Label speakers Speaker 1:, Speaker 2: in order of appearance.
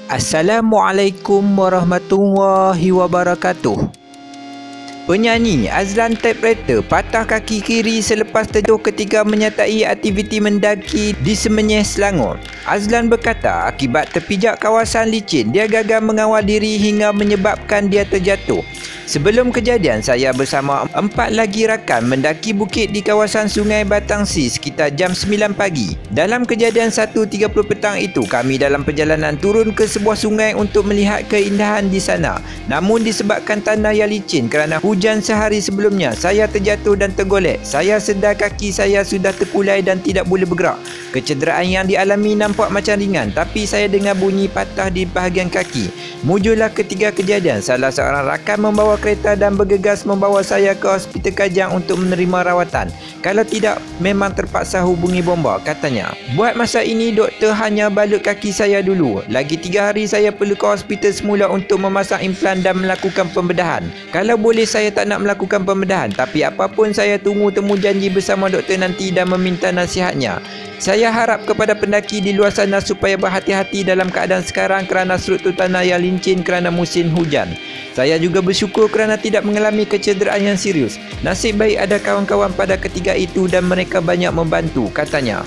Speaker 1: Assalamualaikum warahmatullahi wabarakatuh. Penyanyi Azlan Typewriter patah kaki kiri selepas terjatuh ketika menyertai aktiviti mendaki di Semenyih, Selangor. Azlan berkata akibat terpijak kawasan licin, dia gagal mengawal diri hingga menyebabkan dia terjatuh. Sebelum kejadian, saya bersama 4 lagi rakan mendaki bukit di kawasan Sungai Batangsi sekitar jam 9 pagi. Dalam kejadian 1.30 petang itu, kami dalam perjalanan turun ke sebuah sungai untuk melihat keindahan di sana. Namun disebabkan tanah yang licin kerana hujan sehari sebelumnya, saya terjatuh dan tergolek. Saya sedar kaki saya sudah terkulai dan tidak boleh bergerak. Kecederaan yang dialami nampak macam ringan, tapi saya dengar bunyi patah di bahagian kaki. Mujurlah ketiga kejadian, salah seorang rakan membawa kereta dan bergegas membawa saya ke Hospital Kajang untuk menerima rawatan. Kalau tidak, memang terpaksa hubungi bomba, katanya. Buat masa ini, doktor hanya balut kaki saya dulu. Lagi 3 hari saya perlu ke hospital semula untuk memasang implan dan melakukan pembedahan. Kalau boleh saya tak nak melakukan pembedahan, tapi apapun saya tunggu temu janji bersama doktor nanti dan meminta nasihatnya. Saya harap kepada pendaki di luar sana supaya berhati-hati dalam keadaan sekarang kerana struktur tanah yang licin kerana musim hujan. Saya juga bersyukur kerana tidak mengalami kecederaan yang serius. Nasib baik ada kawan-kawan pada ketiga itu dan mereka banyak membantu, katanya.